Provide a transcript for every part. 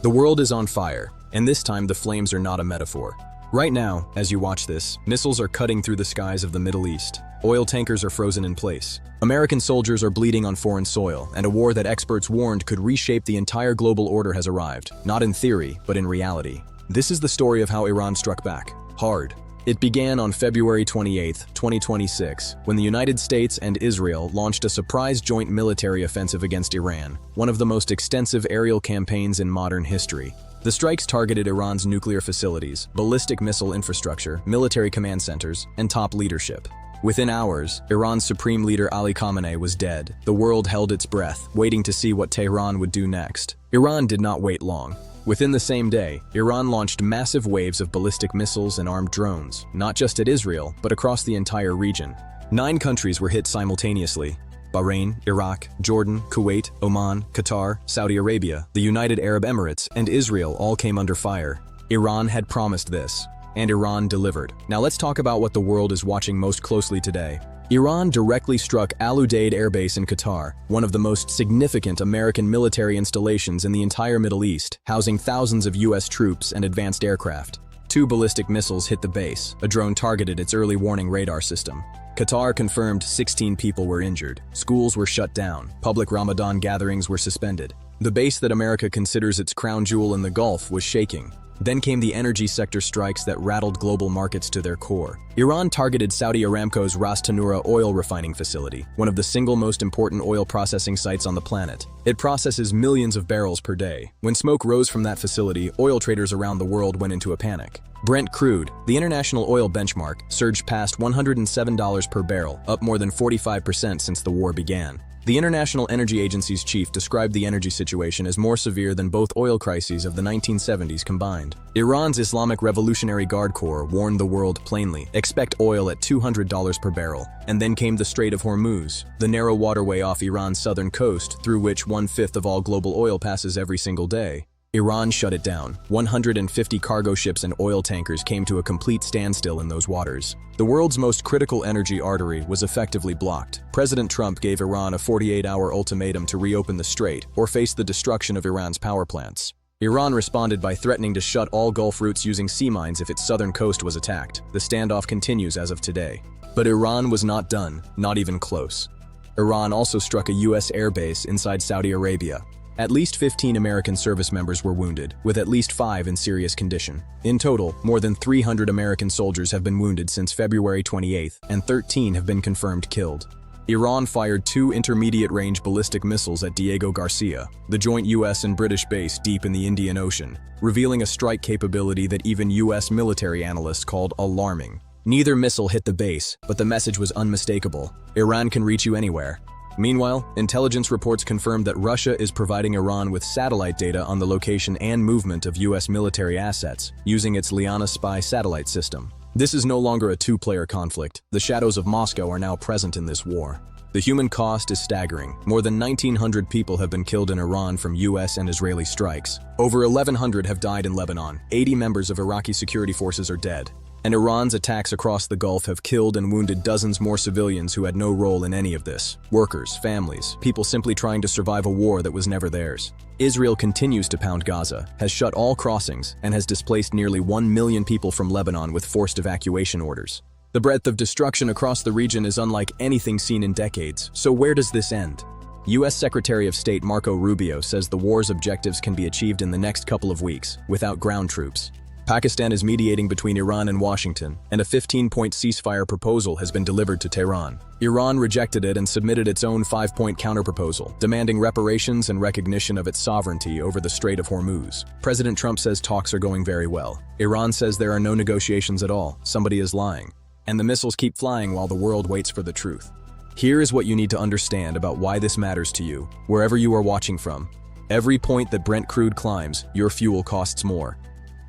The world is on fire, and this time the flames are not a metaphor. Right now, as you watch this, missiles are cutting through the skies of the Middle East. Oil tankers are frozen in place. American soldiers are bleeding on foreign soil, and a war that experts warned could reshape the entire global order has arrived, not in theory, but in reality. This is the story of how Iran struck back. Hard. It began on February 28, 2026, when the United States and Israel launched a surprise joint military offensive against Iran, one of the most extensive aerial campaigns in modern history. The strikes targeted Iran's nuclear facilities, ballistic missile infrastructure, military command centers, and top leadership. Within hours, Iran's supreme leader Ali Khamenei was dead. The world held its breath, waiting to see what Tehran would do next. Iran did not wait long. Within the same day, Iran launched massive waves of ballistic missiles and armed drones, not just at Israel, but across the entire region. 9 countries were hit simultaneously: Bahrain, Iraq, Jordan, Kuwait, Oman, Qatar, Saudi Arabia, the United Arab Emirates, and Israel all came under fire. Iran had promised this, and Iran delivered. Now let's talk about what the world is watching most closely today. Iran directly struck Al Udeid Air Base in Qatar, one of the most significant American military installations in the entire Middle East, housing thousands of U.S. troops and advanced aircraft. 2 ballistic missiles hit the base. A drone targeted its early warning radar system. Qatar confirmed 16 people were injured. Schools were shut down. Public Ramadan gatherings were suspended. The base that America considers its crown jewel in the Gulf was shaking. Then came the energy sector strikes that rattled global markets to their core. Iran targeted Saudi Aramco's Ras Tanura oil refining facility, one of the single most important oil processing sites on the planet. It processes millions of barrels per day. When smoke rose from that facility, oil traders around the world went into a panic. Brent crude, the international oil benchmark, surged past $107 per barrel, up more than 45% since the war began. The International Energy Agency's chief described the energy situation as more severe than both oil crises of the 1970s combined. Iran's Islamic Revolutionary Guard Corps warned the world plainly, expect oil at $200 per barrel. And then came the Strait of Hormuz, the narrow waterway off Iran's southern coast through which 1/5 of all global oil passes every single day. Iran shut it down. 150 cargo ships and oil tankers came to a complete standstill in those waters. The world's most critical energy artery was effectively blocked. President Trump gave Iran a 48-hour ultimatum to reopen the strait or face the destruction of Iran's power plants. Iran responded by threatening to shut all Gulf routes using sea mines if its southern coast was attacked. The standoff continues as of today. But Iran was not done, not even close. Iran also struck a U.S. air base inside Saudi Arabia. At least 15 American service members were wounded, with at least 5 in serious condition. In total, more than 300 American soldiers have been wounded since February 28, and 13 have been confirmed killed. Iran fired 2 intermediate-range ballistic missiles at Diego Garcia, the joint U.S. and British base deep in the Indian Ocean, revealing a strike capability that even U.S. military analysts called alarming. Neither missile hit the base, but the message was unmistakable: Iran can reach you anywhere. Meanwhile, intelligence reports confirmed that Russia is providing Iran with satellite data on the location and movement of U.S. military assets, using its Liana spy satellite system. This is no longer a 2-player conflict. The shadows of Moscow are now present in this war. The human cost is staggering. More than 1,900 people have been killed in Iran from U.S. and Israeli strikes. Over 1,100 have died in Lebanon. 80 members of Iraqi security forces are dead. And Iran's attacks across the Gulf have killed and wounded dozens more civilians who had no role in any of this. Workers, families, people simply trying to survive a war that was never theirs. Israel continues to pound Gaza, has shut all crossings, and has displaced nearly 1 million people from Lebanon with forced evacuation orders. The breadth of destruction across the region is unlike anything seen in decades. So where does this end? U.S. Secretary of State Marco Rubio says the war's objectives can be achieved in the next couple of weeks, without ground troops. Pakistan is mediating between Iran and Washington, and a 15-point ceasefire proposal has been delivered to Tehran. Iran rejected it and submitted its own 5-point counterproposal, demanding reparations and recognition of its sovereignty over the Strait of Hormuz. President Trump says talks are going very well. Iran says there are no negotiations at all. Somebody is lying. And the missiles keep flying while the world waits for the truth. Here is what you need to understand about why this matters to you, wherever you are watching from. Every point that Brent crude climbs, your fuel costs more.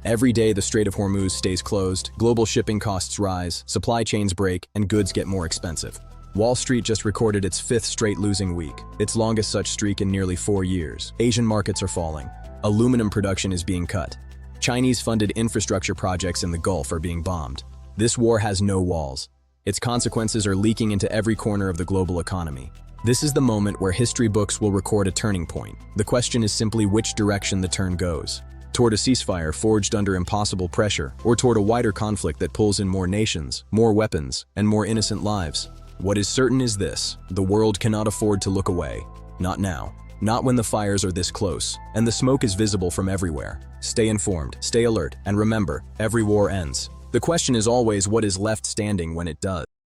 Every day the Strait of Hormuz stays closed, global shipping costs rise, supply chains break, and goods get more expensive. Wall Street just recorded its 5th straight losing week, its longest such streak in nearly 4 years. Asian markets are falling. Aluminum production is being cut. Chinese-funded infrastructure projects in the Gulf are being bombed. This war has no walls. Its consequences are leaking into every corner of the global economy. This is the moment where history books will record a turning point. The question is simply which direction the turn goes. Toward a ceasefire forged under impossible pressure, or toward a wider conflict that pulls in more nations, more weapons, and more innocent lives. What is certain is this: the world cannot afford to look away. Not now. Not when the fires are this close, and the smoke is visible from everywhere. Stay informed, stay alert, and remember, every war ends. The question is always what is left standing when it does.